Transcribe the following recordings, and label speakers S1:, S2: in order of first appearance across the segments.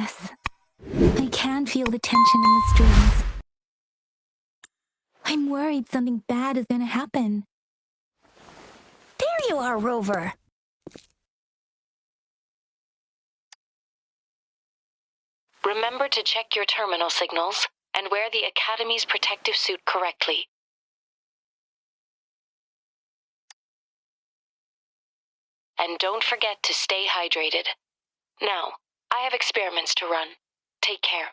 S1: Yes. I can feel the tension in the strings. I'm worried something bad is gonna happen.
S2: There you are, Rover.
S3: Remember to check your terminal signals and wear the Academy's protective suit correctly. And don't forget to stay hydrated. Now, I have experiments to run. Take care.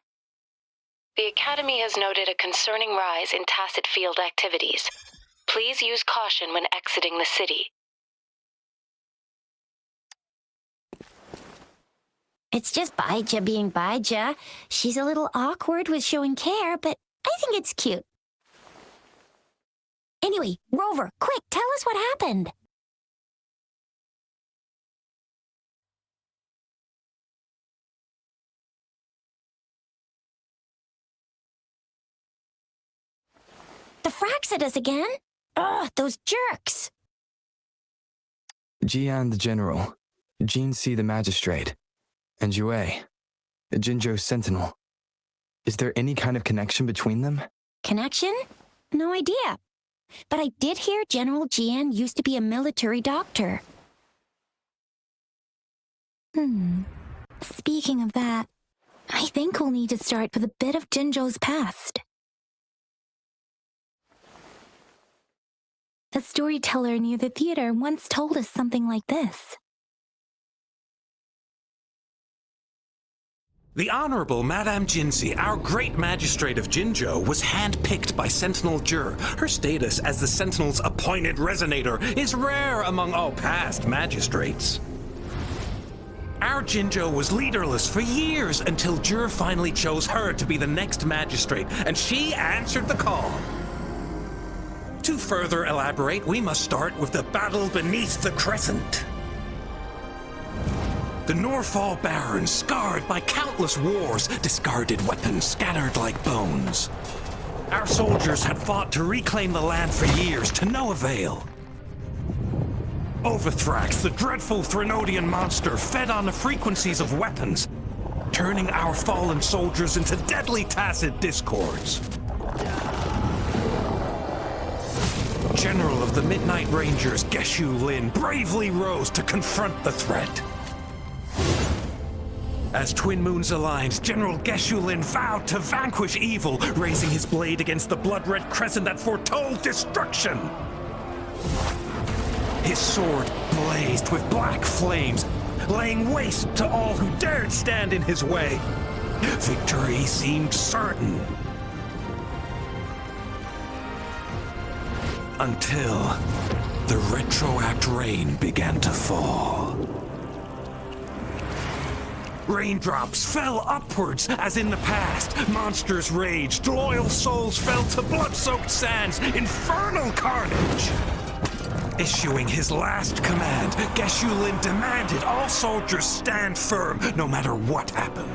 S3: The Academy has noted a concerning rise in tacit field activities. Please use caution when exiting the city.
S2: It's just Baija being Baija. She's a little awkward with showing care, but I think it's cute. Anyway, Rover, quick, tell us what happened. The Fraxidus again? Ugh, those jerks!
S4: Jian the General, Jin Si the Magistrate, and Yue, Jinzhou's Sentinel. Is there any kind of connection between them?
S2: Connection? No idea. But I did hear General Jian used to be a military doctor.
S1: Speaking of that, I think we'll need to start with a bit of Jinzhou's past. A storyteller near the theater once told us something like this.
S5: The Honorable Madame Jinsi, our great magistrate of Jinzhou, was handpicked by Sentinel Jur. Her status as the Sentinel's appointed resonator is rare among all past magistrates. Our Jinzhou was leaderless for years until Jur finally chose her to be the next magistrate, and she answered the call. To further elaborate, we must start with the battle beneath the Crescent. The Norfall Barons, scarred by countless wars, discarded weapons scattered like bones. Our soldiers had fought to reclaim the land for years, to no avail. Overthrax, the dreadful Threnodian monster, fed on the frequencies of weapons, turning our fallen soldiers into deadly tacit discords. General of the Midnight Rangers, Geshu Lin, bravely rose to confront the threat. As twin moons aligned, General Geshu Lin vowed to vanquish evil, raising his blade against the blood-red crescent that foretold destruction. His sword blazed with black flames, laying waste to all who dared stand in his way. Victory seemed certain. Until the retroact rain began to fall. Raindrops fell upwards as in the past. Monsters raged, loyal souls fell to blood-soaked sands, infernal carnage. Issuing his last command, Geshu Lin demanded all soldiers stand firm, no matter what happened.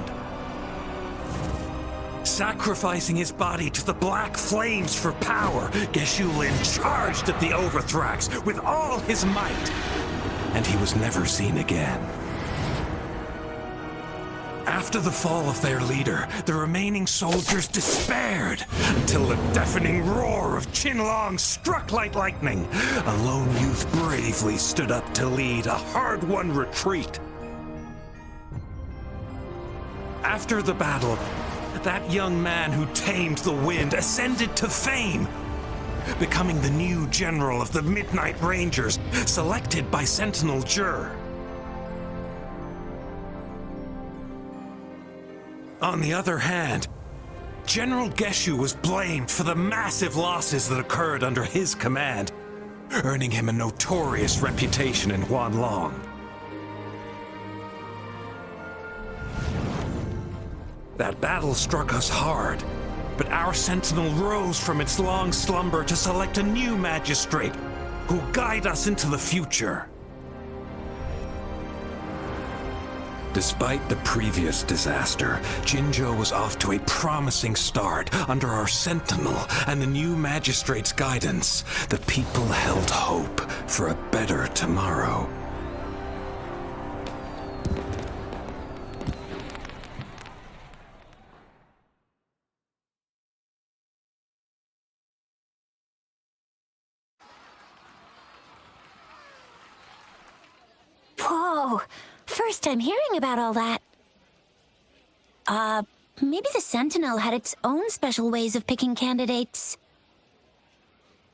S5: Sacrificing his body to the black flames for power, Geshu Lin charged at the Overthrax with all his might, and he was never seen again. After the fall of their leader, the remaining soldiers despaired until the deafening roar of Qinlong struck like lightning. A lone youth bravely stood up to lead a hard-won retreat. After the battle, that young man who tamed the wind ascended to fame, becoming the new general of the Midnight Rangers, selected by Sentinel Jur. On the other hand, General Geshu was blamed for the massive losses that occurred under his command, earning him a notorious reputation in Huanglong. That battle struck us hard, but our Sentinel rose from its long slumber to select a new magistrate who'll guide us into the future. Despite the previous disaster, Jinzhou was off to a promising start. Under our Sentinel and the new magistrate's guidance, the people held hope for a better tomorrow.
S2: Oh, first time hearing about all that. Maybe the Sentinel had its own special ways of picking candidates.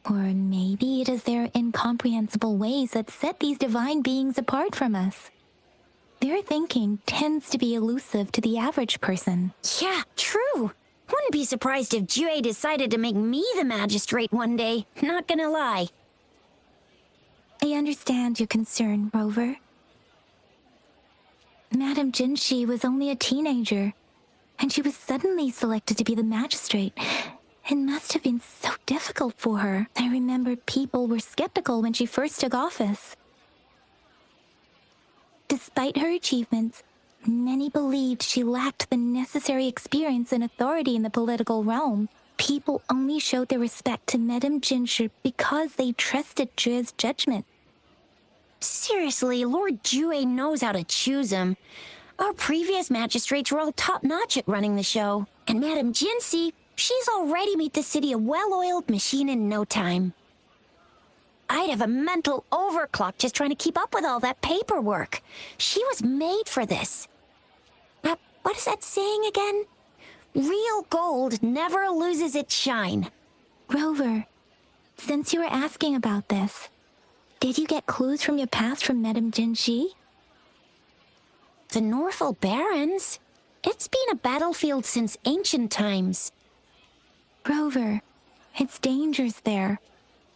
S1: Or maybe it is their incomprehensible ways that set these divine beings apart from us. Their thinking tends to be elusive to the average person.
S2: Yeah, true. Wouldn't be surprised if Jue decided to make me the magistrate one day, not gonna lie.
S1: I understand your concern, Rover. Madame Jinshi was only a teenager, and she was suddenly selected to be the magistrate. It must have been so difficult for her. I remember people were skeptical when she first took office. Despite her achievements, many believed she lacked the necessary experience and authority in the political realm. People only showed their respect to Madame Jinshi because they trusted Jue's judgment.
S2: Seriously, Lord Jue knows how to choose him. Our previous magistrates were all top-notch at running the show. And Madame Jinshi, she's already made the city a well-oiled machine in no time. I'd have a mental overclock just trying to keep up with all that paperwork. She was made for this. What is that saying again? Real gold never loses its shine.
S1: Rover, since you were asking about this, did you get clues from your past from Madame Jinshi?
S2: The Norfolk Barrens? It's been a battlefield since ancient times.
S1: Rover, it's dangerous there.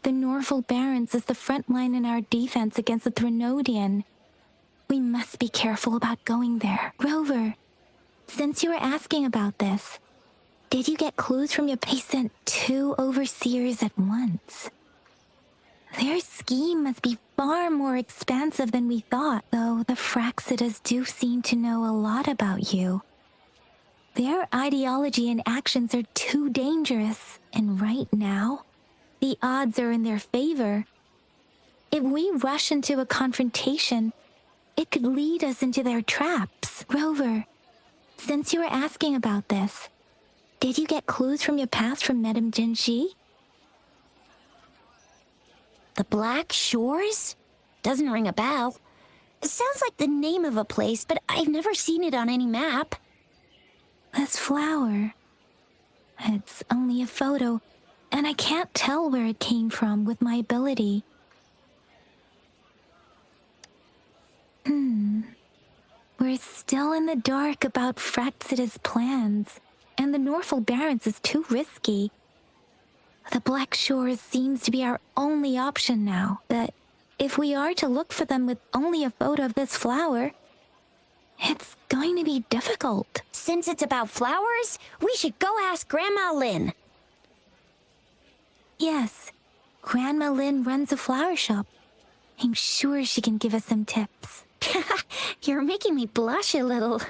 S1: The Norfolk Barrens is the front line in our defense against the Threnodian. We must be careful about going there. Rover, since you were asking about this, did you get clues from your... They sent 2 overseers at once. Their scheme must be far more expansive than we thought, though the Fraxidas do seem to know a lot about you. Their ideology and actions are too dangerous, and right now, the odds are in their favor. If we rush into a confrontation, it could lead us into their traps. Rover, since you were asking about this, did you get clues from your past from Madame Jinshi?
S2: The Black Shores? Doesn't ring a bell. It sounds like the name of a place, but I've never seen it on any map.
S1: This flower. It's only a photo, and I can't tell where it came from with my ability. We're still in the dark about Fraxida's plans, and the Norfolk Barrens is too risky. The Black Shores seems to be our only option now, but if we are to look for them with only a photo of this flower, it's going to be difficult.
S2: Since it's about flowers, we should go ask Grandma Lynn.
S1: Yes, Grandma Lynn runs a flower shop. I'm sure she can give us some tips.
S2: You're making me blush a little.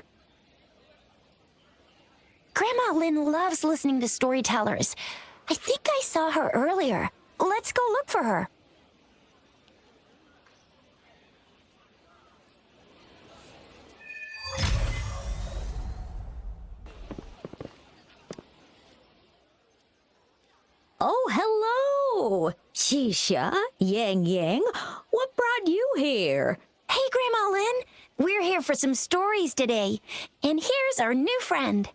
S2: Grandma Lynn loves listening to storytellers. I think I saw her earlier. Let's go look for her.
S6: Oh, hello! Shisha, Yang Yang, what brought you here?
S2: Hey, Grandma Lynn. We're here for some stories today. And here's our new friend.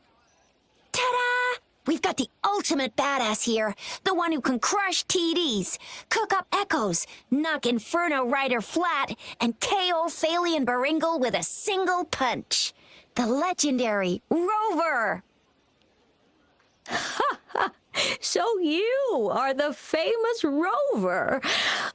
S2: Ta-da! We've got the ultimate badass here. The one who can crush TDs, cook up echoes, knock Inferno Rider flat, and KO Phalian Baringle with a single punch. The legendary Rover.
S6: So you are the famous Rover.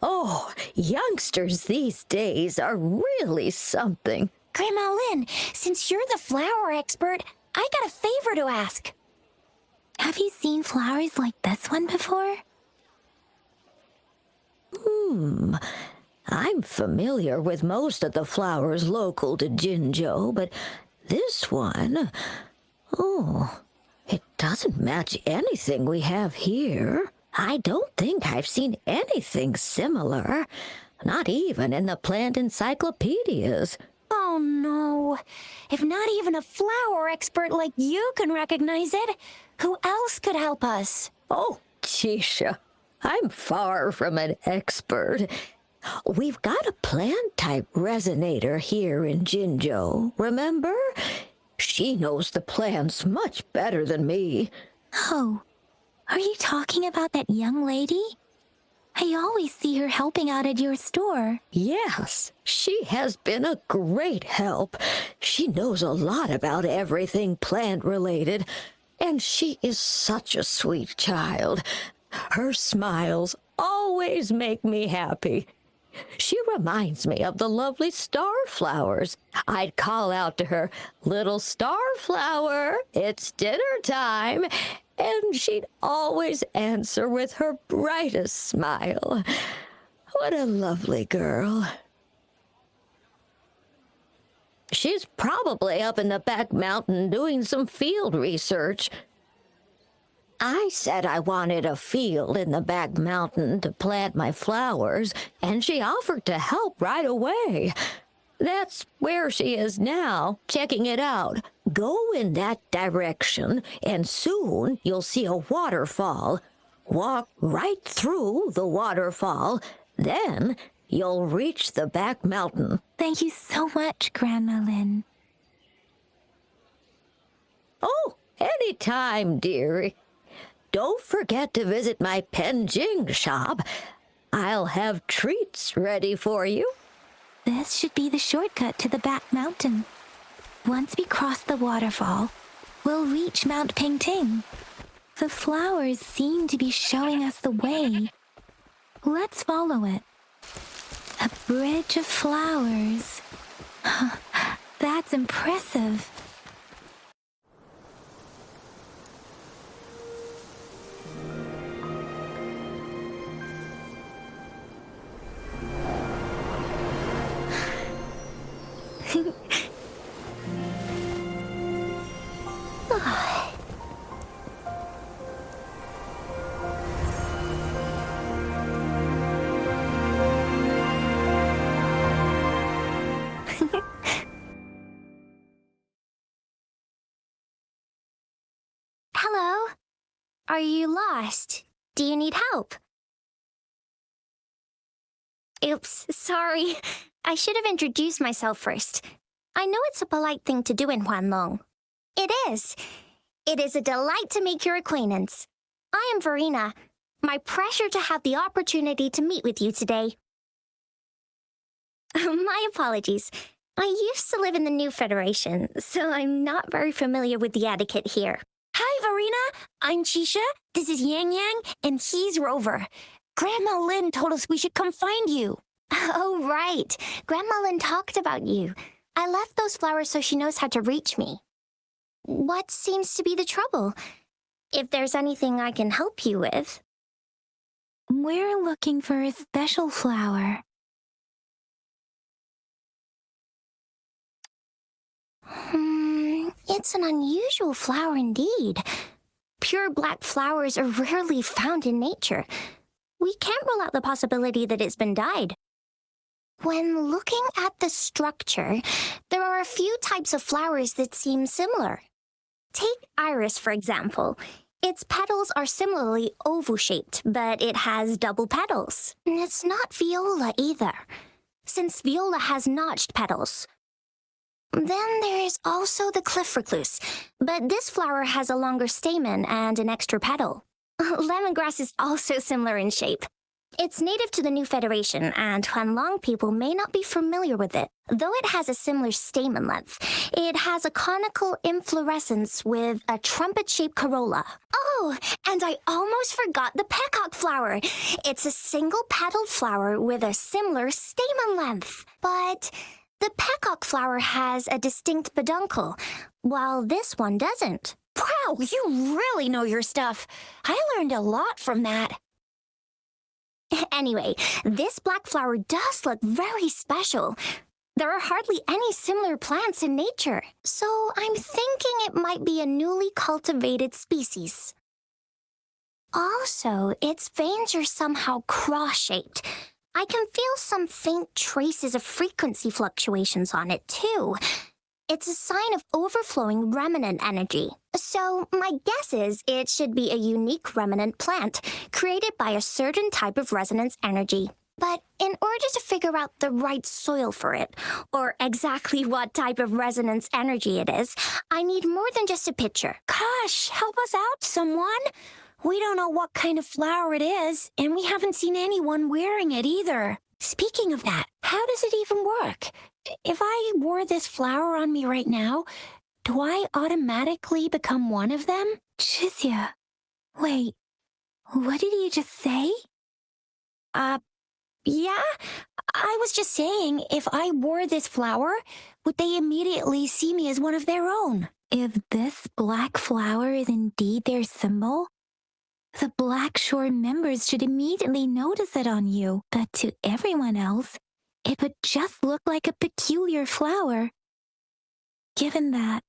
S6: Oh, youngsters these days are really something.
S2: Grandma Lynn, since you're the flower expert, I got a favor to ask.
S1: Have you seen flowers like this one before?
S6: I'm familiar with most of the flowers local to Jinzhou, but this one... Oh, it doesn't match anything we have here. I don't think I've seen anything similar, not even in the plant encyclopedias.
S2: Oh no. If not even a flower expert like you can recognize it, who else could help us?
S6: Oh, Chisha, I'm far from an expert. We've got a plant-type resonator here in Jinzhou, remember? She knows the plants much better than me.
S1: Oh, are you talking about that young lady? I always see her helping out at your store.
S6: Yes, she has been a great help. She knows a lot about everything plant-related, and she is such a sweet child. Her smiles always make me happy. She reminds me of the lovely starflowers. I'd call out to her, "Little starflower, it's dinner time," and she'd always answer with her brightest smile. What a lovely girl. She's probably up in the back mountain doing some field research. I said I wanted a field in the back mountain to plant my flowers, and she offered to help right away. That's where she is now, checking it out. Go in that direction, and soon you'll see a waterfall. Walk right through the waterfall, then you'll reach the back mountain.
S1: Thank you so much, Grandma Lin.
S6: Oh, anytime, dearie. Don't forget to visit my Penjing shop. I'll have treats ready for you.
S1: This should be the shortcut to the back mountain. Once we cross the waterfall, we'll reach Mount Pingting. The flowers seem to be showing us the way. Let's follow it. A bridge of flowers. That's impressive.
S2: Hello? Are you lost? Do you need help? Oops, sorry. I should have introduced myself first. I know it's a polite thing to do in Huanglong. It is. It is a delight to make your acquaintance. I am Verena. My pleasure to have the opportunity to meet with you today. My apologies. I used to live in the New Federation, so I'm not very familiar with the etiquette here. Hi, Verena. I'm Chisha. This is Yang Yang, and he's Rover. Grandma Lin told us we should come find you. Oh, right. Grandma Lin talked about you. I left those flowers so she knows how to reach me. What seems to be the trouble? If there's anything I can help you with.
S1: We're looking for a special flower.
S2: It's an unusual flower indeed. Pure black flowers are rarely found in nature. We can't rule out the possibility that it's been dyed. When looking at the structure, there are a few types of flowers that seem similar. Take iris, for example. Its petals are similarly oval-shaped, but it has double petals. It's not viola either, since viola has notched petals. Then there is also the cliff recluse, but this flower has a longer stamen and an extra petal. Lemongrass is also similar in shape. It's native to the New Federation, and Huanglong people may not be familiar with it. Though it has a similar stamen length, it has a conical inflorescence with a trumpet-shaped corolla. Oh, and I almost forgot the peacock flower. It's a single-petaled flower with a similar stamen length. But the peacock flower has a distinct peduncle, while this one doesn't. Wow, you really know your stuff. I learned a lot from that. Anyway, this black flower does look very special. There are hardly any similar plants in nature, so I'm thinking it might be a newly cultivated species. Also, its veins are somehow cross-shaped. I can feel some faint traces of frequency fluctuations on it, too. It's a sign of overflowing remnant energy. So my guess is it should be a unique remnant plant created by a certain type of resonance energy. But in order to figure out the right soil for it, or exactly what type of resonance energy it is, I need more than just a picture. Gosh, help us out, someone. We don't know what kind of flower it is, and we haven't seen anyone wearing it either. Speaking of that, how does it even work? If I wore this flower on me right now, do I automatically become one of them?
S1: Chizia, wait, what did you just say?
S2: Yeah, I was just saying, if I wore this flower, would they immediately see me as one of their own?
S1: If this black flower is indeed their symbol, the Black Shore members should immediately notice it on you, but to everyone else, it would just look like a peculiar flower. Given that,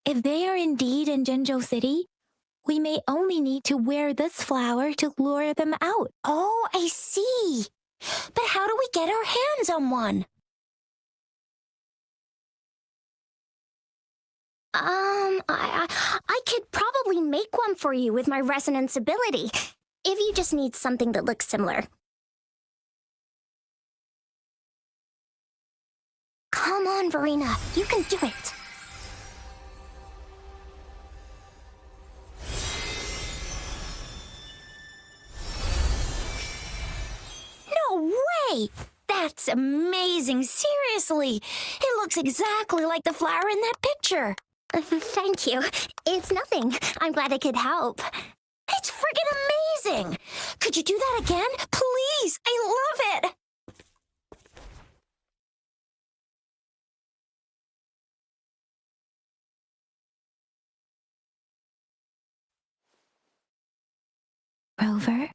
S1: if they are indeed in Jinzhou City, we may only need to wear this flower to lure them out.
S2: Oh, I see. But how do we get our hands on one? I could probably make one for you with my resonance ability, if you just need something that looks similar. Come on, Verena, you can do it. No way! That's amazing, seriously! It looks exactly like the flower in that picture. Thank you. It's nothing. I'm glad I could help. It's friggin' amazing! Could you do that again? Please! I love it!
S1: Rover,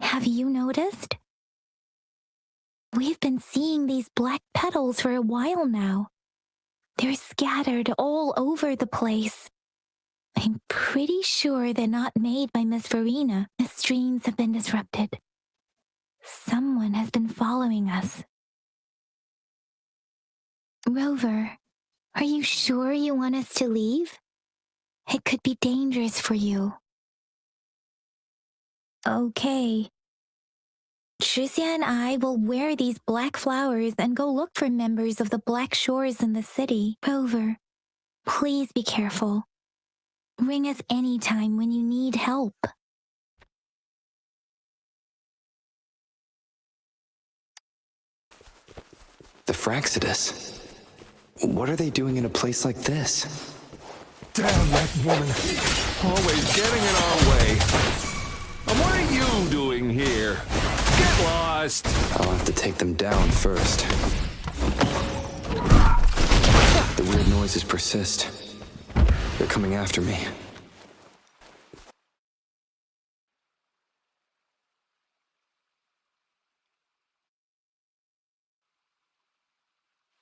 S1: have you noticed? We've been seeing these black petals for a while now. They're scattered all over the place. I'm pretty sure they're not made by Miss Verena. The streams have been disrupted. Someone has been following us. Rover, are you sure you want us to leave? It could be dangerous for you. Okay. Chizia and I will wear these black flowers and go look for members of the Black Shores in the city. Rover, please be careful. Ring us anytime when you need help.
S4: The Fraxidus? What are they doing in a place like this?
S7: Damn that woman! Always getting in our way. And what are you doing here? Get lost!
S4: I'll have to take them down first. The weird noises persist. They're coming after me.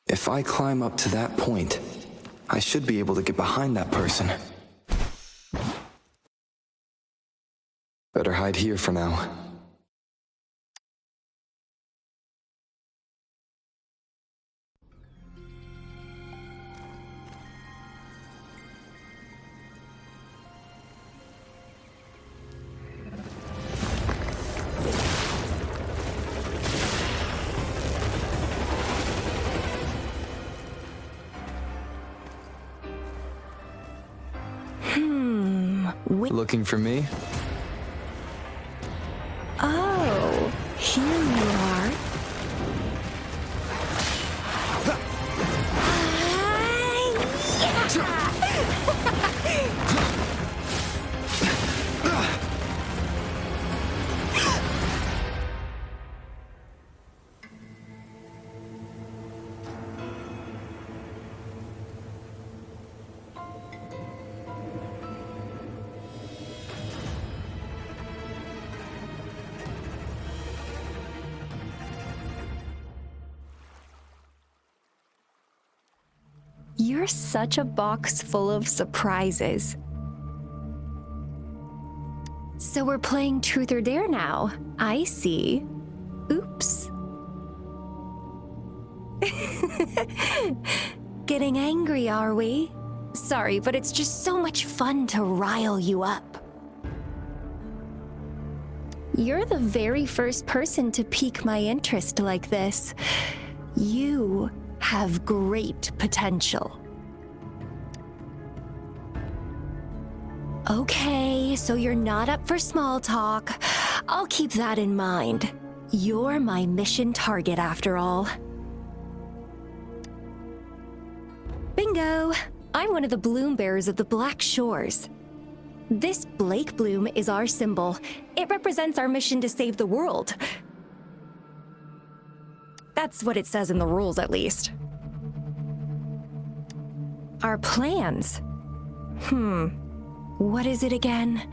S4: If I climb up to that point, I should be able to get behind that person. Better hide here for now. Looking for me?
S1: Oh, here you are.
S8: You're such a box full of surprises. So we're playing Truth or Dare now. I see. Oops. Getting angry, are we? Sorry, but it's just so much fun to rile you up. You're the very first person to pique my interest like this. You have great potential. Okay, so you're not up for small talk. I'll keep that in mind. You're my mission target after all. Bingo! I'm one of the bloom bearers of the Black Shores. This Blake bloom is our symbol. It represents our mission to save the world. That's what it says in the rules, at least. Our plans? What is it again?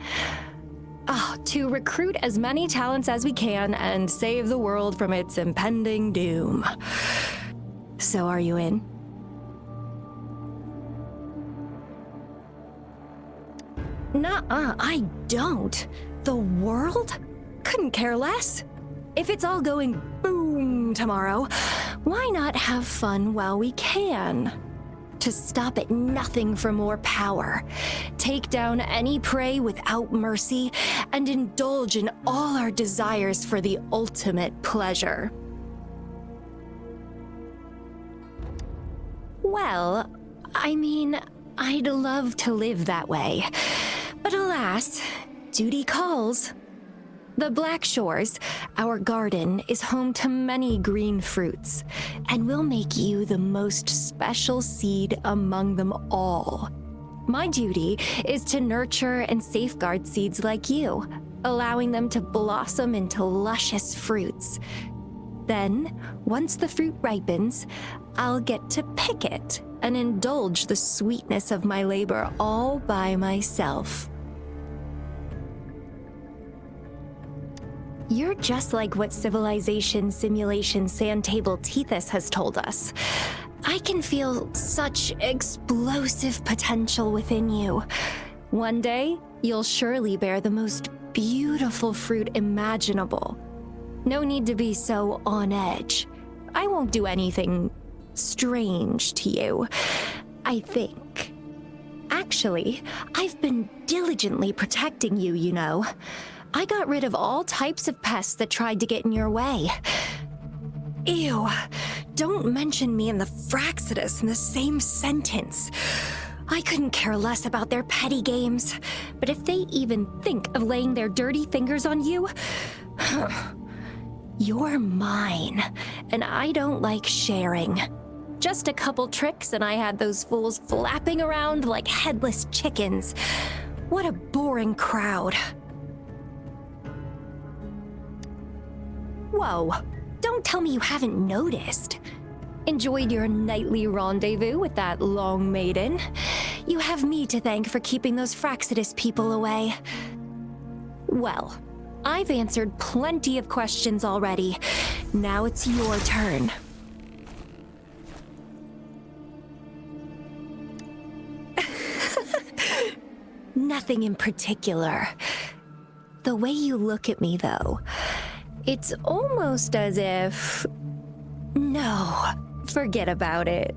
S8: To recruit as many talents as we can and save the world from its impending doom. So are you in? Nuh-uh, I don't. The world? Couldn't care less. If it's all going boom tomorrow, why not have fun while we can? To stop at nothing for more power, take down any prey without mercy, and indulge in all our desires for the ultimate pleasure. Well, I mean, I'd love to live that way. But alas, duty calls. The Black Shores, our garden, is home to many green fruits, and will make you the most special seed among them all. My duty is to nurture and safeguard seeds like you, allowing them to blossom into luscious fruits. Then, once the fruit ripens, I'll get to pick it and indulge the sweetness of my labor all by myself. You're just like what Civilization Simulation Sandtable Tethys has told us. I can feel such explosive potential within you. One day, you'll surely bear the most beautiful fruit imaginable. No need to be so on edge. I won't do anything strange to you, I think. Actually, I've been diligently protecting you, you know. I got rid of all types of pests that tried to get in your way. Ew, don't mention me and the Fraxidus in the same sentence. I couldn't care less about their petty games, but if they even think of laying their dirty fingers on you, you're mine, and I don't like sharing. Just a couple tricks and I had those fools flapping around like headless chickens. What a boring crowd. Whoa, don't tell me you haven't noticed. Enjoyed your nightly rendezvous with that long maiden. You have me to thank for keeping those Fraxidus people away. Well, I've answered plenty of questions already. Now it's your turn. Nothing in particular. The way you look at me, though, it's almost as if... No, forget about it.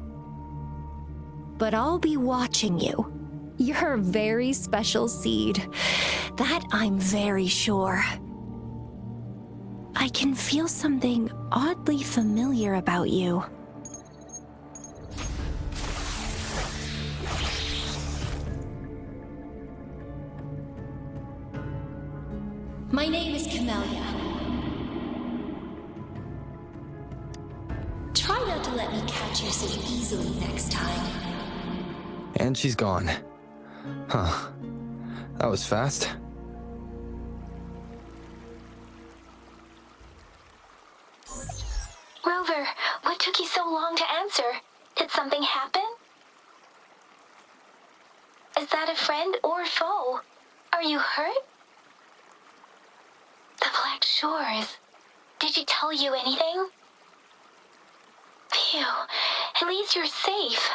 S8: But I'll be watching you. You're a very special seed. That I'm very sure. I can feel something oddly familiar about you. My name is Camellia. Try not to let me catch you so easily next time.
S4: And she's gone. Huh. That was fast.
S1: Rover, what took you so long to answer? Did something happen? Is that a friend or foe? Are you hurt? The Black Shores. Did she tell you anything? Phew, at least you're safe.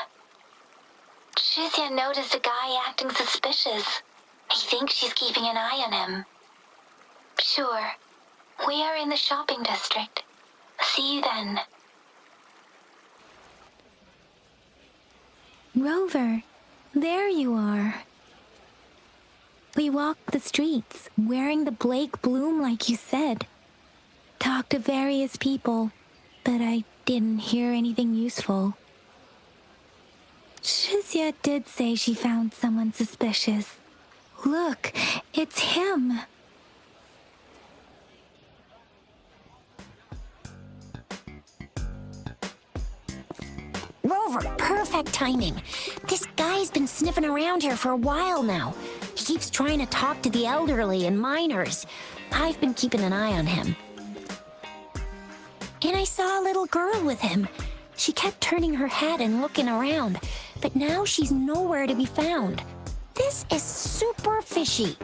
S1: Shizia noticed a guy acting suspicious. I think she's keeping an eye on him. Sure. We are in the shopping district. See you then. Rover, there you are. We walked the streets, wearing the Blake bloom like you said. Talked to various people, but I didn't hear anything useful. Shizia did say she found someone suspicious. Look, it's him.
S2: Rover, perfect timing. This guy's been sniffing around here for a while now. He keeps trying to talk to the elderly and minors. I've been keeping an eye on him. And I saw a little girl with him. She kept turning her head and looking around, but now she's nowhere to be found. This is super fishy.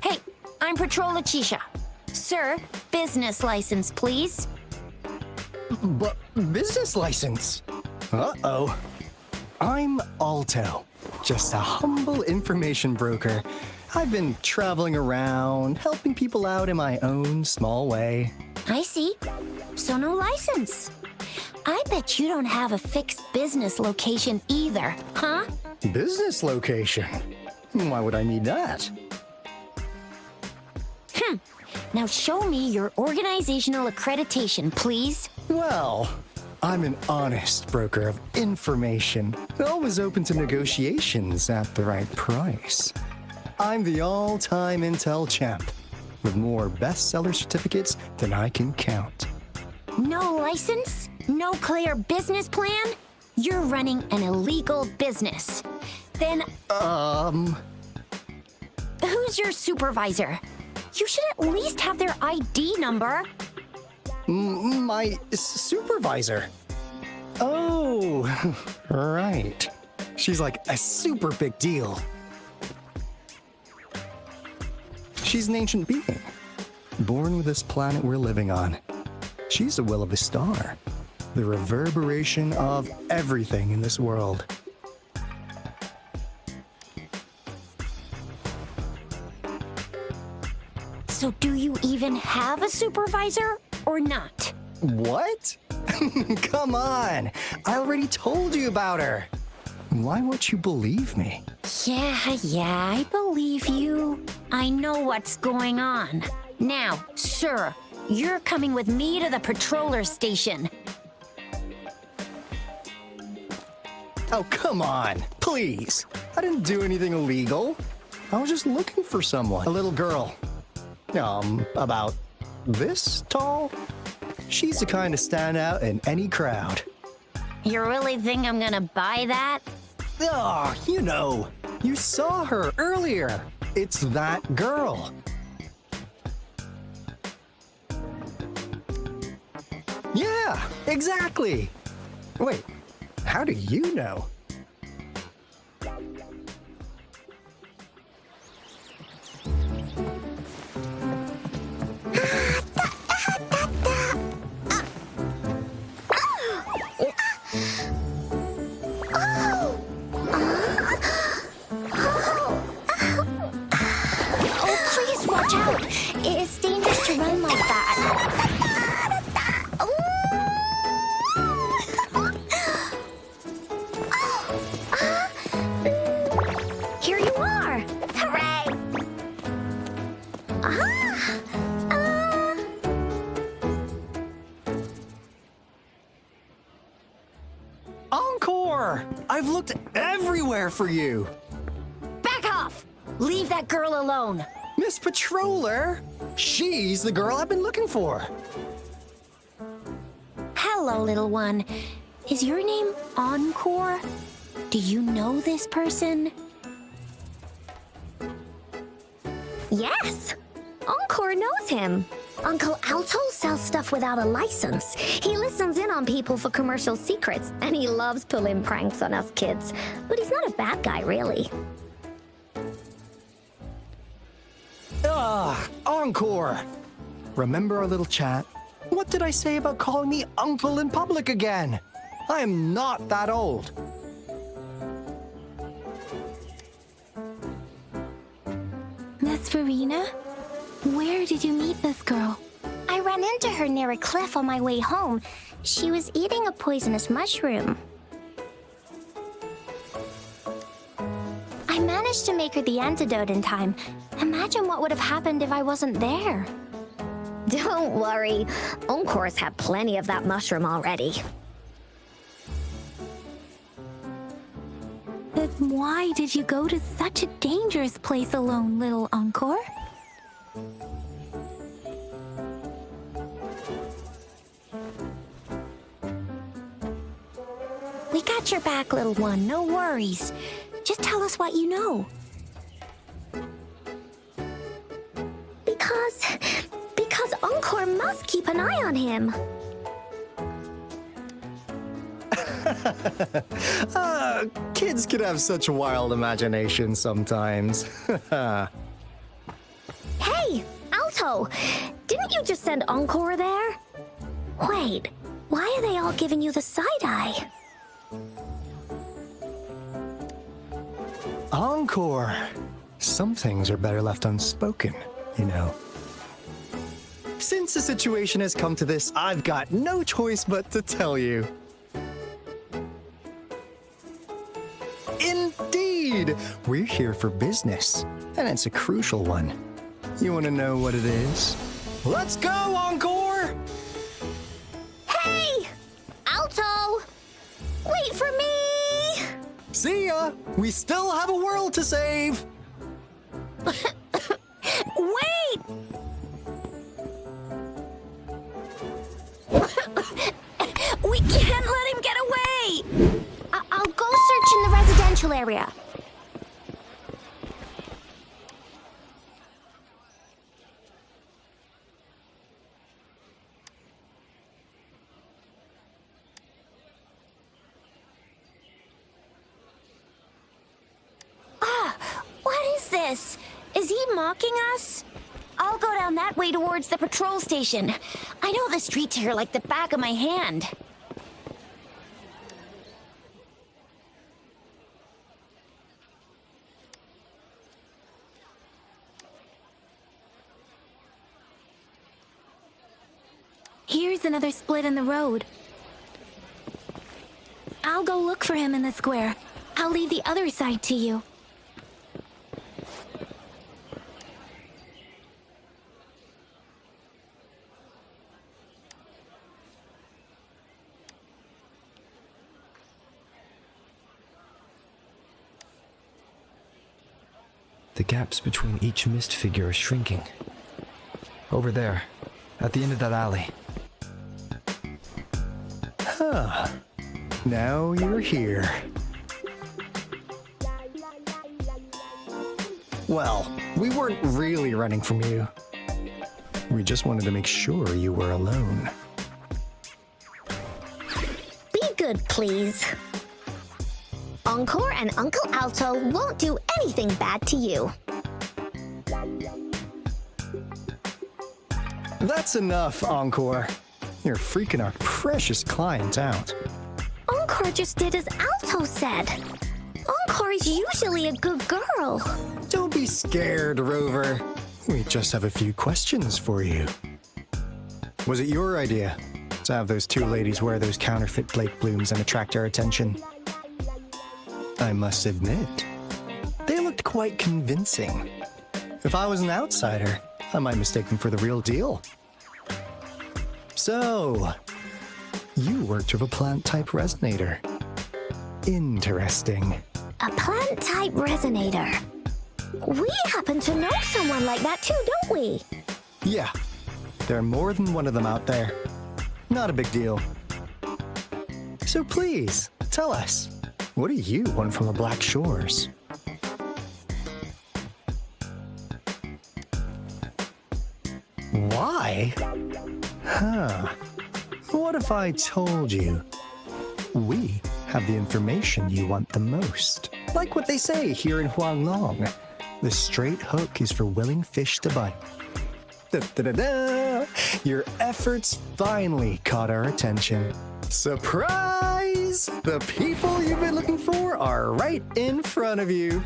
S2: Hey, I'm Patrol Letitia. Sir, business license, please.
S9: But business license? Uh-oh. I'm Alto, just a humble information broker. I've been traveling around, helping people out in my own small way.
S2: I see. So no license. I bet you don't have a fixed business location either, huh?
S9: Business location? Why would I need that?
S2: Now show me your organizational accreditation, please.
S9: Well, I'm an honest broker of information, always open to negotiations at the right price. I'm the all-time intel champ, with more bestseller certificates than I can count.
S2: No license? No clear business plan? You're running an illegal business. Then, who's your supervisor? You should at least have their ID number.
S9: My supervisor? Oh, right. She's like a super big deal. She's an ancient being, born with this planet we're living on. She's the will of the star, the reverberation of everything in this world.
S2: So do you even have a supervisor or not?
S9: What? Come on! I already told you about her. Why won't you believe me?
S2: Yeah, I believe you. I know what's going on. Now, sir, you're coming with me to the patroller station.
S9: Oh, come on, please. I didn't do anything illegal. I was just looking for someone. A little girl. About this tall? She's the kind to stand out in any crowd.
S2: You really think I'm gonna buy that?
S9: Oh, you saw her earlier. It's that girl. Yeah, exactly. Wait, how do you know?
S2: It's dangerous to run like that. Here you are. Hooray!
S9: Encore! I've looked everywhere for you.
S2: Back off! Leave that girl alone.
S9: Miss Patroller! She's the girl I've been looking for.
S2: Hello, little one. Is your name Encore? Do you know this person?
S10: Yes! Encore knows him. Uncle Alto sells stuff without a license. He listens in on people for commercial secrets, and he loves pulling pranks on us kids. But he's not a bad guy, really.
S9: Encore! Remember our little chat? What did I say about calling me uncle in public again? I am not that old.
S1: Miss Verena? Where did you meet this girl?
S10: I ran into her near a cliff on my way home. She was eating a poisonous mushroom. I managed managed to make her the antidote in time, imagine what would have happened if I wasn't there. Don't worry. Encore's had plenty of that mushroom already.
S1: But why did you go to such a dangerous place alone, little Encore?
S2: We got your back, little one. No worries. Just tell us what you know.
S10: Because Encore must keep an eye on him.
S9: Kids can have such wild imaginations sometimes.
S10: Hey, Alto! Didn't you just send Encore there? Wait, why are they all giving you the side-eye?
S9: Encore! Some things are better left unspoken, you know. Since the situation has come to this, I've got no choice but to tell you. Indeed! We're here for business, and it's a crucial one. You want to know what it is? Let's go, Encore!
S10: Hey! Alto! Wait for me!
S9: See ya! We still have a world to save!
S10: Wait! We can't let him get away! I'll go search in the residential area. What is this? Is he mocking us? I'll go down that way towards the patrol station. I know the streets here like the back of my hand.
S1: Here's another split in the road. I'll go look for him in the square. I'll leave the other side to you.
S4: The gaps between each mist figure are shrinking. Over there, at the end of that alley.
S9: Huh. Now you're here. Well, we weren't really running from you. We just wanted to make sure you were alone.
S10: Be good, please. Encore and Uncle Alto won't do anything bad to you.
S9: That's enough, Encore. You're freaking our precious client out.
S10: Encore just did as Alto said. Encore is usually a good girl.
S9: Don't be scared, Rover. We just have a few questions for you. Was it your idea to have those two ladies wear those counterfeit Blake blooms and attract our attention? I must admit, they looked quite convincing. If I was an outsider, I might mistake them for the real deal. So, you worked with a plant-type resonator. Interesting.
S10: A plant-type resonator. We happen to know someone like that too, don't we?
S9: Yeah, there are more than one of them out there. Not a big deal. So please, tell us, what do you want from the Black Shores? Why? Huh. What if I told you we have the information you want the most? Like what they say here in Huanglong, the straight hook is for willing fish to bite. Da-da-da-da! Your efforts finally caught our attention. Surprise! The people you've been looking for are right in front of you.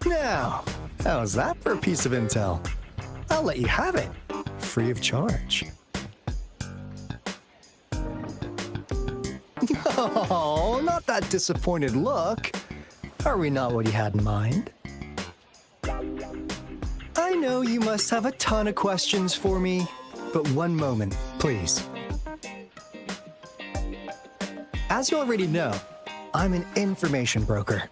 S9: Now, how's that for a piece of intel? I'll let you have it, free of charge. Oh, not that disappointed look. Are we not what you had in mind? I know you must have a ton of questions for me, but one moment, please. As you already know, I'm an information broker.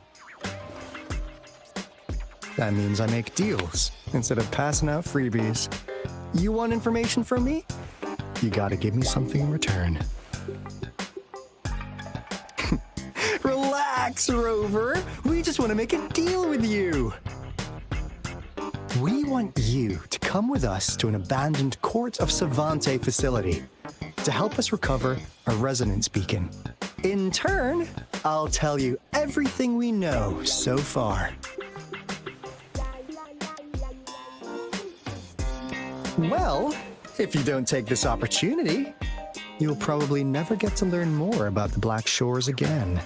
S9: That means I make deals instead of passing out freebies. You want information from me? You gotta give me something in return. Relax, Rover. We just want to make a deal with you. We want you to come with us to an abandoned Court of Savante facility to help us recover a resonance beacon. In turn, I'll tell you everything we know so far. Well, if you don't take this opportunity, you'll probably never get to learn more about the Black Shores again.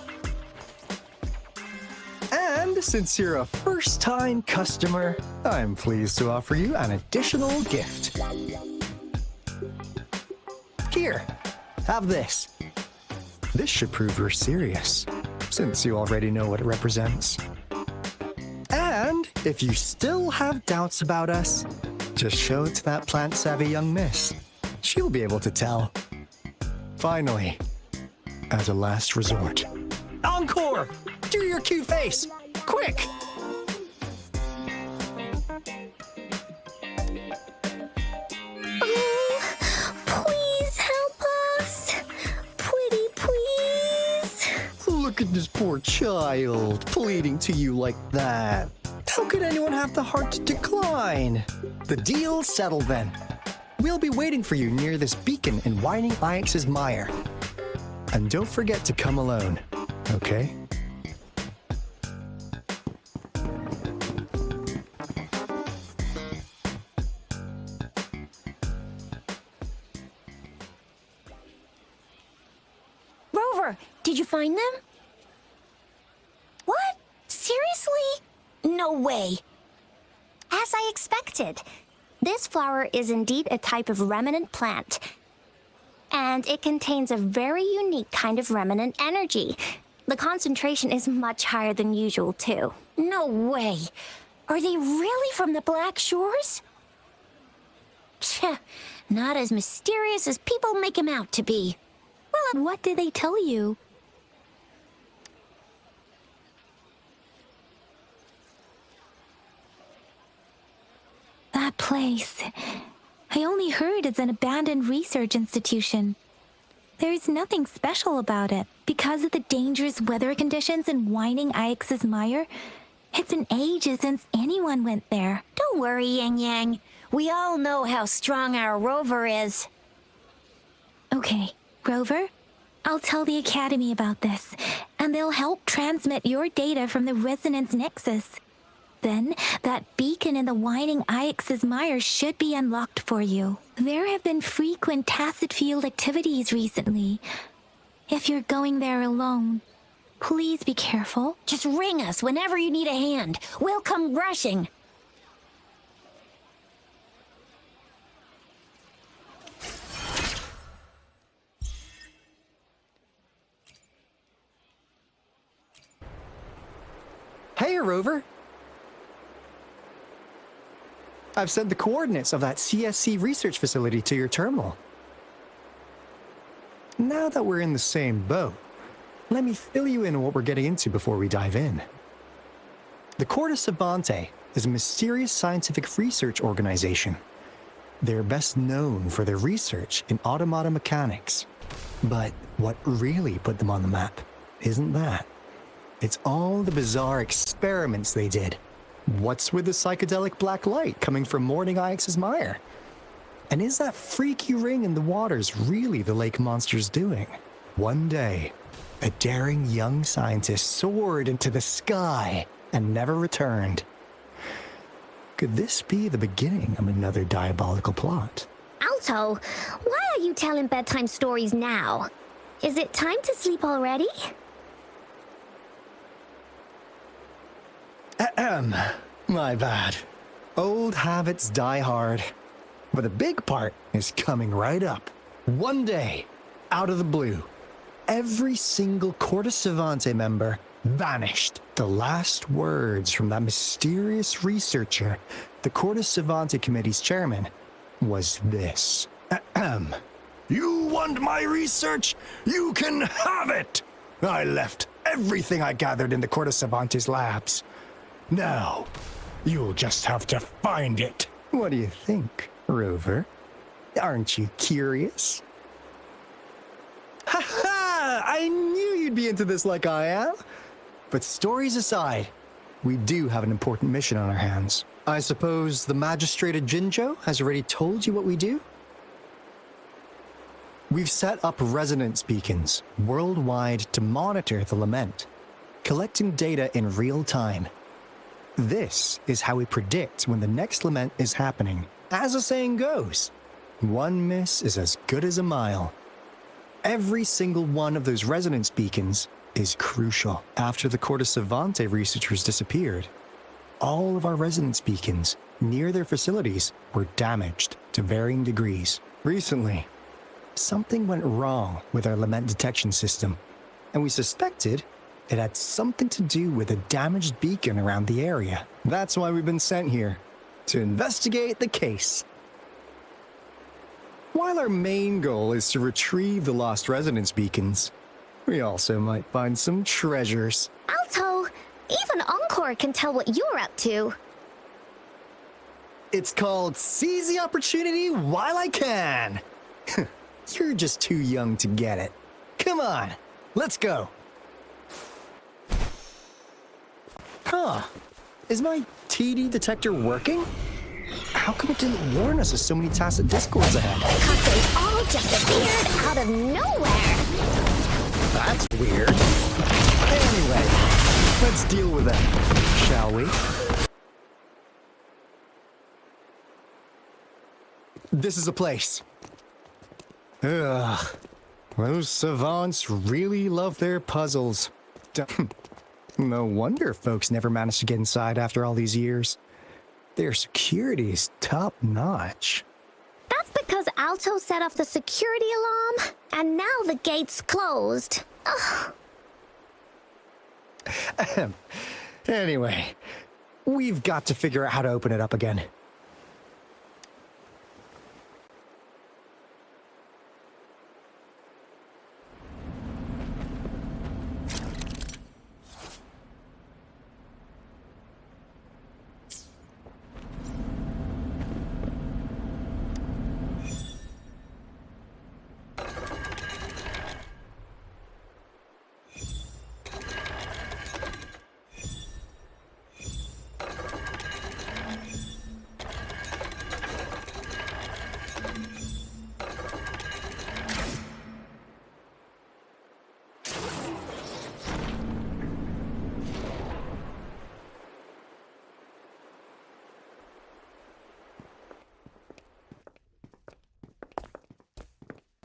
S9: And since you're a first-time customer, I'm pleased to offer you an additional gift. Here, have this. This should prove you're serious, since you already know what it represents. And if you still have doubts about us, just show it to that plant-savvy young miss. She'll be able to tell. Finally, as a last resort. Encore! Do your cute face! Quick!
S10: Oh, please help us. Pretty please.
S9: Look at this poor child, pleading to you like that. How could anyone have the heart to decline? The deal's settled then. We'll be waiting for you near this beacon in Whining Ix's Mire. And don't forget to come alone, okay?
S2: Rover, did you find them? What? Seriously? No way.
S10: As I expected, this flower is indeed a type of remnant plant. And it contains a very unique kind of remnant energy. The concentration is much higher than usual, too.
S2: No way. Are they really from the Black Shores? Tch, not as mysterious as people make them out to be.
S1: Well, what did they tell you? That place. I only heard it's an abandoned research institution. There is nothing special about it. Because of the dangerous weather conditions in Whining Ix's Mire, it's been ages since anyone went there.
S2: Don't worry, Yang Yang. We all know how strong our Rover is.
S1: Okay, Rover, I'll tell the Academy about this, and they'll help transmit your data from the Resonance Nexus. Then, that beacon in the Whining Ix's Mire should be unlocked for you. There have been frequent tacit field activities recently. If you're going there alone, please be careful.
S2: Just ring us whenever you need a hand. We'll come rushing.
S9: Hey, Rover. I've sent the coordinates of that CSC research facility to your terminal. Now that we're in the same boat, let me fill you in on what we're getting into before we dive in. The Court of Savante is a mysterious scientific research organization. They're best known for their research in automata mechanics. But what really put them on the map isn't that. It's all the bizarre experiments they did. What's with the psychedelic black light coming from Whining Ix's Mire? And is that freaky ring in the waters really the lake monster's doing? One day, a daring young scientist soared into the sky and never returned. Could this be the beginning of another diabolical plot?
S10: Alto, why are you telling bedtime stories now? Is it time to sleep already?
S9: My bad. Old habits die hard. But the big part is coming right up. One day, out of the blue, every single Court of Savante member vanished. The last words from that mysterious researcher, the Cortes Savante Committee's chairman, was this. Ahem. You want my research? You can have it! I left everything I gathered in the Cortes Savante's labs. Now, you'll just have to find it. What do you think, Rover? Aren't you curious? Ha ha! I knew you'd be into this like I am. But stories aside, we do have an important mission on our hands. I suppose the magistrate at Jinzhou has already told you what we do? We've set up resonance beacons worldwide to monitor the lament, collecting data in real time. This is how we predict when the next lament is happening. As the saying goes, one miss is as good as a mile. Every single one of those resonance beacons is crucial. After the Cortes Savante researchers disappeared, all of our resonance beacons near their facilities were damaged to varying degrees. Recently, something went wrong with our lament detection system, and we suspected it had something to do with a damaged beacon around the area. That's why we've been sent here, to investigate the case. While our main goal is to retrieve the lost resonance beacons, we also might find some treasures.
S10: Alto, even Encore can tell what you're up to.
S9: It's called Seize the Opportunity While I Can. You're just too young to get it. Come on, let's go. Huh, is my TD detector working? How come it didn't warn us of so many tacit discords ahead?
S10: Because they all just appeared out of nowhere.
S9: That's weird. Anyway, let's deal with them, shall we? This is a place. Ugh. Those savants really love their puzzles. No wonder folks never managed to get inside after all these years. Their security is top-notch.
S10: That's because Alto set off the security alarm, and now the gate's closed. Ugh.
S9: Anyway, we've got to figure out how to open it up again.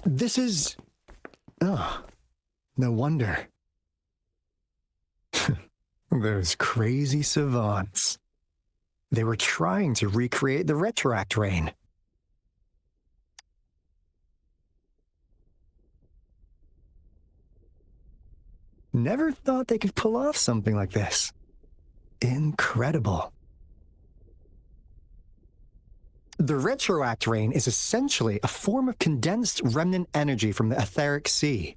S9: This is... Oh, no wonder. Those crazy savants. They were trying to recreate the retroact rain. Never thought they could pull off something like this. Incredible. The retroact rain is essentially a form of condensed remnant energy from the etheric sea.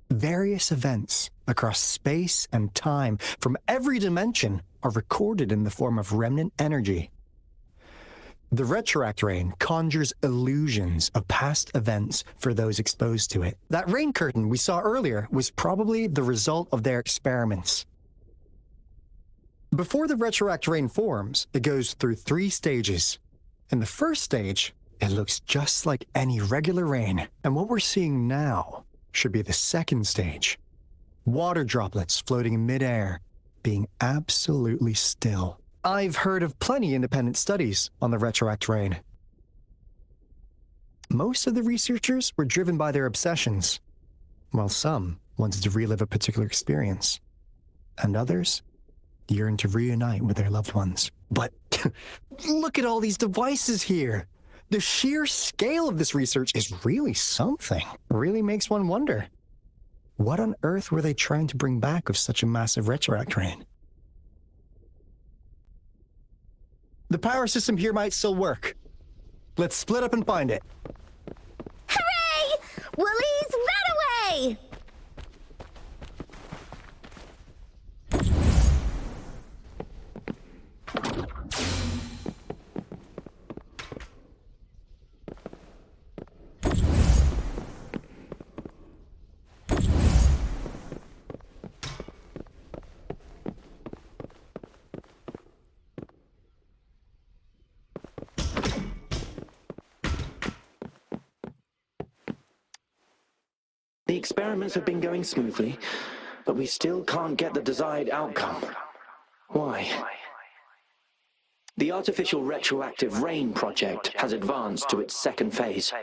S9: Various events across space and time from every dimension are recorded in the form of remnant energy. The retroact rain conjures illusions of past events for those exposed to it. That rain curtain we saw earlier was probably the result of their experiments. Before the retroact rain forms, it goes through 3 stages. In the first stage, it looks just like any regular rain, and what we're seeing now should be the second stage. Water droplets floating in midair, being absolutely still. I've heard of plenty independent studies on the retroact rain. Most of the researchers were driven by their obsessions, while some wanted to relive a particular experience, and others yearned to reunite with their loved ones. But look at all these devices here. The sheer scale of this research is really something. Really makes one wonder. What on earth were they trying to bring back with such a massive retroact rain? The power system here might still work. Let's split up and find it.
S10: Hooray! Willie's run away!
S11: The experiments have been going smoothly, but we still can't get the desired outcome. Why? The artificial retroactive rain project has advanced to its second phase.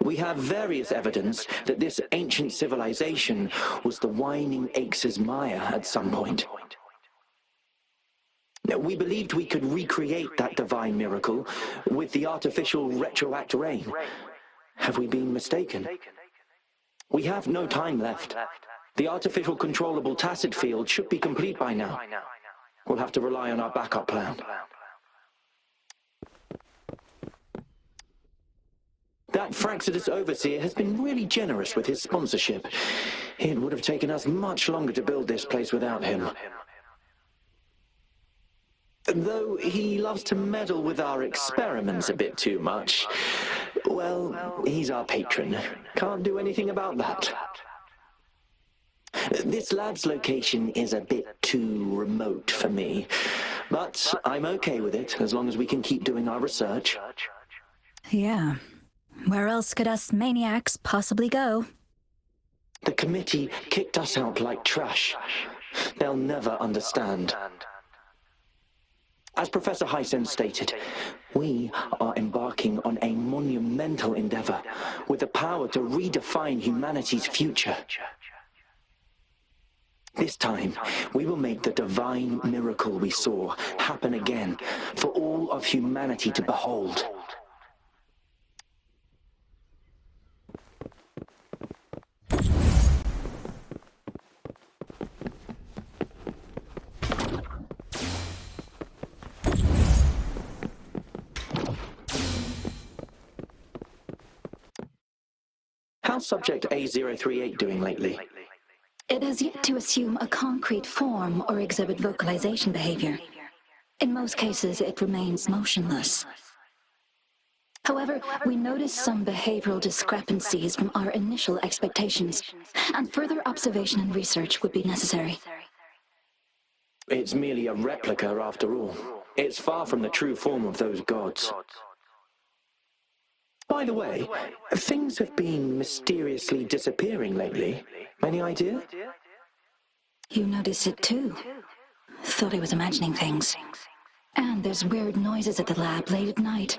S11: We have various evidence that this ancient civilization was the Whining Aches' Maya at some point. We believed we could recreate that divine miracle with the artificial retroact rain. Have we been mistaken? We have no time left. The artificial controllable tacit field should be complete by now. We'll have to rely on our backup plan. That Fraxidus overseer has been really generous with his sponsorship. It would have taken us much longer to build this place without him. Though he loves to meddle with our experiments a bit too much. Well, he's our patron. Can't do anything about that. This lab's location is a bit too remote for me, but I'm okay with it as long as we can keep doing our research.
S12: Yeah. Where else could us maniacs possibly go?
S11: The committee kicked us out like trash. They'll never understand. As Professor Hysen stated, we are embarking on a monumental endeavor with the power to redefine humanity's future. This time, we will make the divine miracle we saw happen again for all of humanity to behold. How's Subject A038 doing lately?
S12: It has yet to assume a concrete form or exhibit vocalization behavior. In most cases, it remains motionless. However, we notice some behavioral discrepancies from our initial expectations, and further observation and research would be necessary.
S11: It's merely a replica after all. It's far from the true form of those gods. By the way, things have been mysteriously disappearing lately. Any idea?
S12: You notice it too. Thought I was imagining things. And there's weird noises at the lab late at night.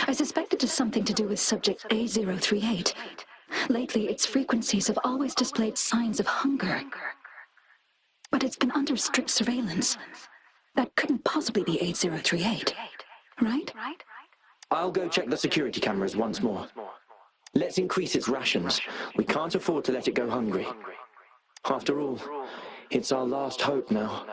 S12: I suspect it is something to do with Subject A038. Lately, its frequencies have always displayed signs of hunger. But it's been under strict surveillance. That couldn't possibly be 8038, right?
S11: I'll go check the security cameras once more. Let's increase its rations. We can't afford to let it go hungry. After all, it's our last hope now.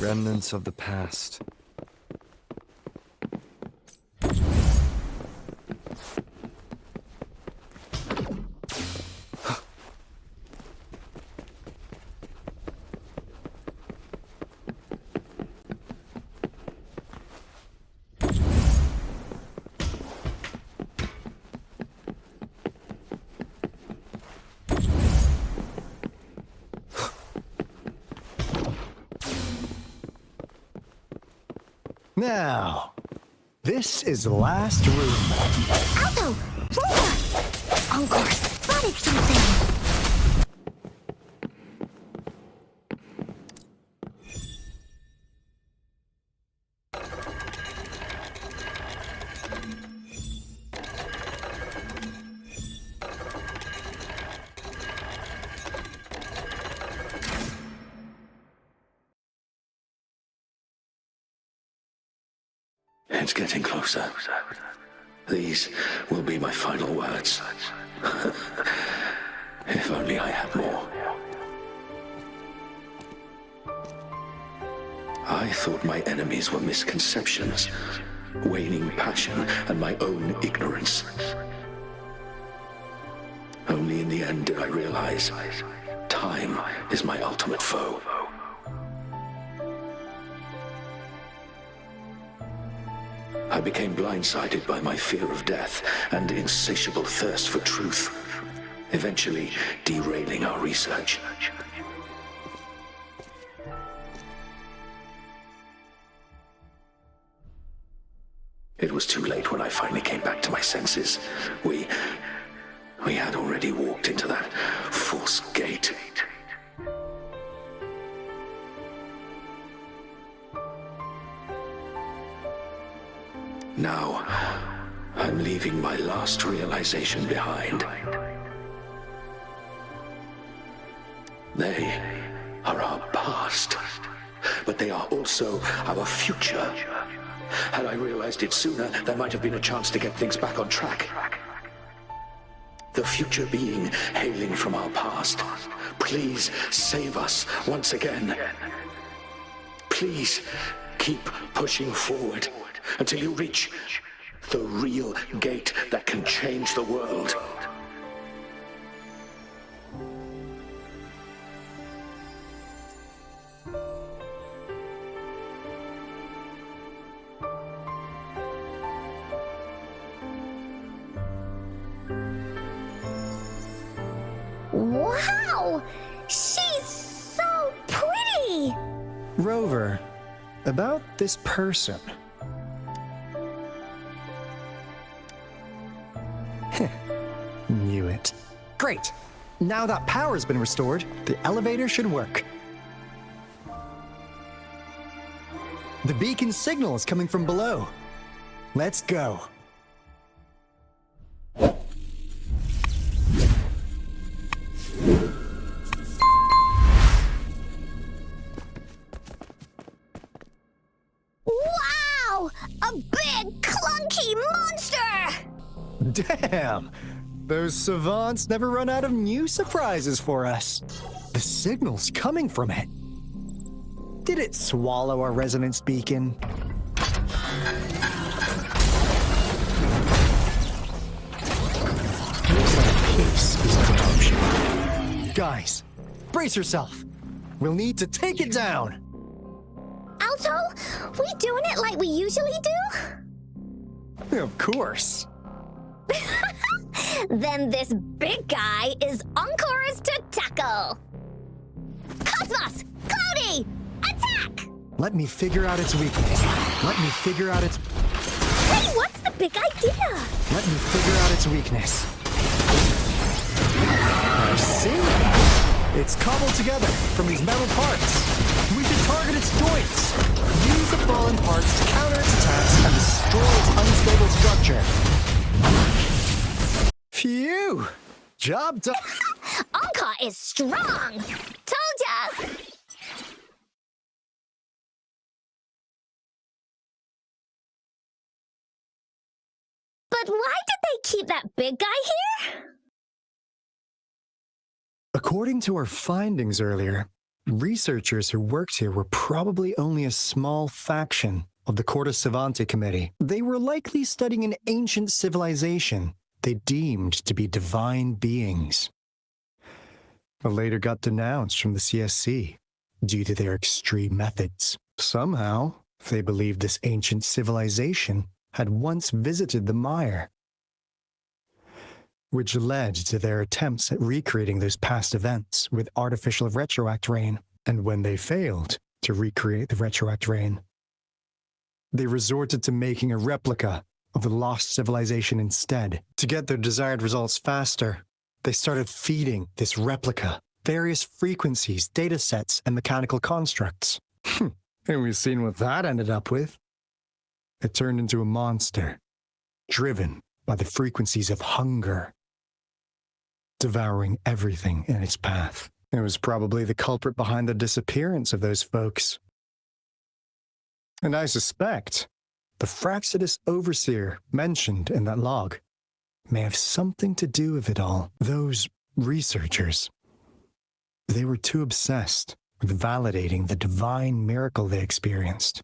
S4: Remnants of the past.
S9: Now, this is the last room.
S10: Atto! Rover! Encore spotted something!
S11: It's getting closer. These will be my final words. If only I had more. I thought my enemies were misconceptions, waning passion, and my own ignorance. Only in the end did I realize time is my ultimate foe. I became blindsided by my fear of death and insatiable thirst for truth, eventually derailing our research. It was too late when I finally came back to my senses. We had already walked into that false gate. Now, I'm leaving my last realization behind. They are our past, but they are also our future. Had I realized it sooner, there might have been a chance to get things back on track. The future being hailing from our past. Please save us once again. Please keep pushing forward until you reach the real gate that can change the world.
S10: Wow! She's so pretty!
S9: Rover, about this person. Knew it. Great! Now that power's been restored, the elevator should work. The beacon signal is coming from below. Let's go.
S10: Wow! A big, clunky monster!
S9: Damn! Those savants never run out of new surprises for us. The signal's coming from it. Did it swallow our resonance beacon? Looks like peace is an option. Guys, brace yourself. We'll need to take it down.
S10: Alto, we doing it like we usually do?
S9: Of course.
S10: Then this big guy is Encore's to tackle. Cosmos! Cloudy! Attack!
S9: Let me figure out its weakness. Let me figure out its...
S10: Hey, what's the big idea?
S9: Let me figure out its weakness. I see. It's cobbled together from these metal parts. We should target its joints. Use the fallen parts to counter its attacks and destroy its unstable structure. Phew! Job done.
S10: Encore is strong! Told ya! But why did they keep that big guy here?
S9: According to our findings earlier, researchers who worked here were probably only a small faction of the Corte Savante Committee. They were likely studying an ancient civilization they deemed to be divine beings, but later got denounced from the CSC due to their extreme methods. Somehow, they believed this ancient civilization had once visited the mire, which led to their attempts at recreating those past events with artificial retroact rain. And when they failed to recreate the retroact rain, they resorted to making a replica of the lost civilization instead. To get their desired results faster, they started feeding this replica various frequencies, data sets, and mechanical constructs. And we've seen what that ended up with. It turned into a monster, driven by the frequencies of hunger, devouring everything in its path. It was probably the culprit behind the disappearance of those folks. And I suspect the Fraxidus Overseer mentioned in that log may have something to do with it all. Those researchers, they were too obsessed with validating the divine miracle they experienced.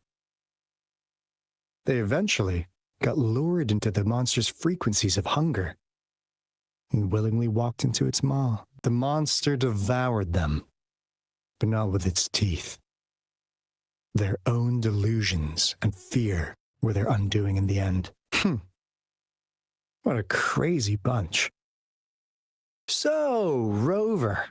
S9: They eventually got lured into the monster's frequencies of hunger and willingly walked into its maw. The monster devoured them, but not with its teeth. Their own delusions and fear were their undoing in the end. What a crazy bunch. So, Rover,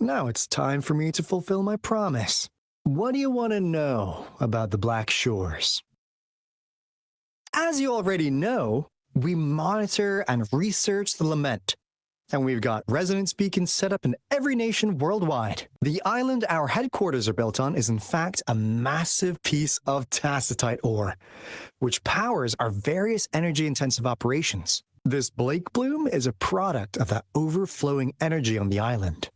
S9: now it's time for me to fulfill my promise. What do you want to know about the Black Shores? As you already know, we monitor and research the lament, and we've got resonance beacons set up in every nation worldwide. The island our headquarters are built on is in fact a massive piece of tacitite ore, which powers our various energy-intensive operations. This Blake Bloom is a product of that overflowing energy on the island.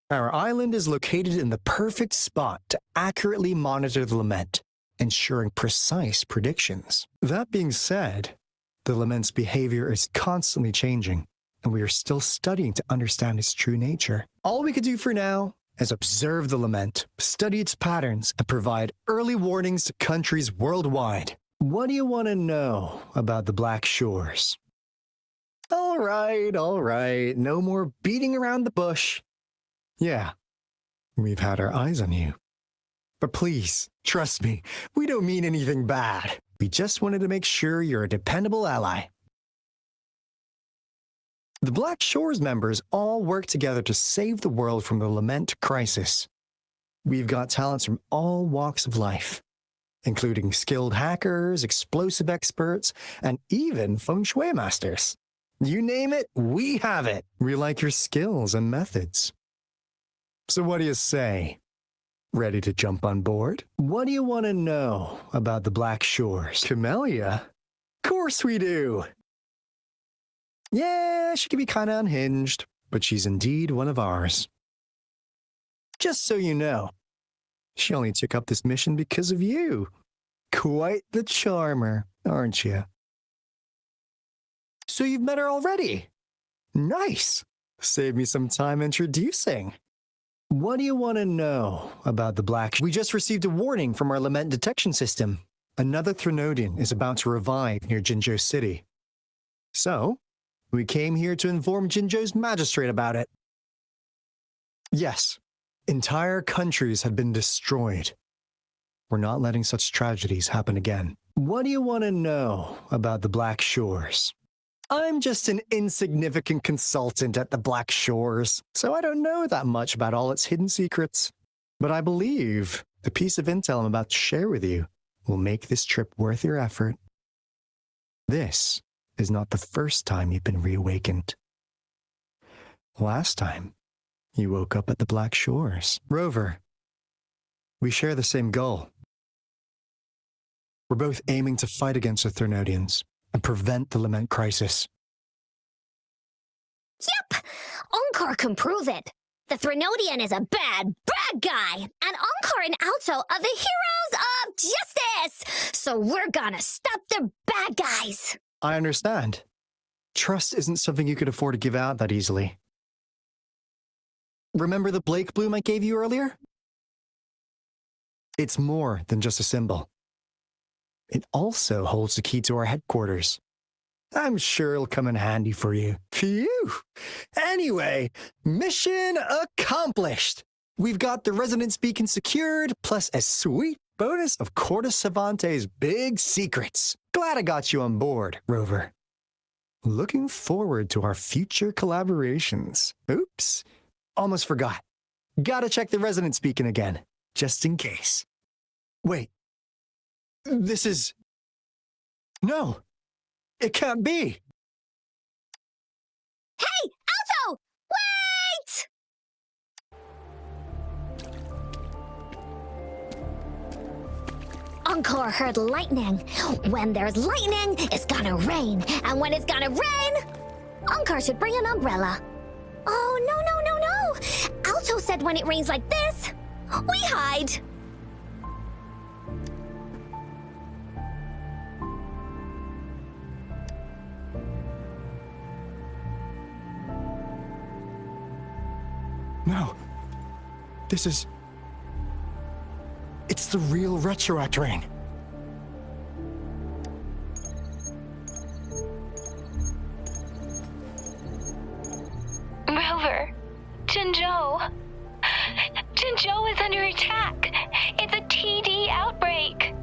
S9: Our island is located in the perfect spot to accurately monitor the lament, ensuring precise predictions. That being said, the lament's behavior is constantly changing, and we are still studying to understand its true nature. All we can do for now is observe the lament, study its patterns, and provide early warnings to countries worldwide. What do you want to know about the Black Shores? All right, no more beating around the bush. Yeah, we've had our eyes on you. But please, trust me, we don't mean anything bad. We just wanted to make sure you're a dependable ally. The Black Shores members all work together to save the world from the lament crisis. We've got talents from all walks of life, including skilled hackers, explosive experts, and even feng shui masters. You name it, we have it. We like your skills and methods. So what do you say? Ready to jump on board? What do you want to know about the Black Shores? Camellia? Of course we do! Yeah, she can be kinda unhinged, but she's indeed one of ours. Just so you know, she only took up this mission because of you. Quite the charmer, aren't you? So you've met her already? Nice! Save me some time introducing. What do you want to know about the Black Shores? We just received a warning from our lament detection system. Another Threnodian is about to revive near Jinzhou City. So, we came here to inform Jinzhou's magistrate about it. Yes, entire countries have been destroyed. We're not letting such tragedies happen again. What do you want to know about the Black Shores? I'm just an insignificant consultant at the Black Shores, so I don't know that much about all its hidden secrets. But I believe the piece of intel I'm about to share with you will make this trip worth your effort. This is not the first time you've been reawakened. Last time, you woke up at the Black Shores. Rover, we share the same goal. We're both aiming to fight against the Threnodians and prevent the lament crisis.
S10: Yep! Onkar can prove it. The Threnodian is a bad guy, and Onkar and Atto are the heroes of justice! So we're gonna stop the bad guys!
S9: I understand. Trust isn't something you could afford to give out that easily. Remember the Blake Bloom I gave you earlier? It's more than just a symbol. It also holds the key to our headquarters. I'm sure it'll come in handy for you. Phew! Anyway, mission accomplished! We've got the resonance beacon secured, plus a sweet bonus of Cortus Savante's big secrets. Glad I got you on board, Rover. Looking forward to our future collaborations. Oops, almost forgot. Gotta check the resonance beacon again, just in case. Wait. This is... No! It can't be!
S10: Hey, Atto! Wait! Onkar heard lightning. When there's lightning, it's gonna rain. And when it's gonna rain, Onkar should bring an umbrella. Oh, no. Atto said when it rains like this, we hide.
S9: No. This is... It's the real Retroact Rain.
S3: Rover, Jinzhou. Jinzhou is under attack. It's a TD outbreak.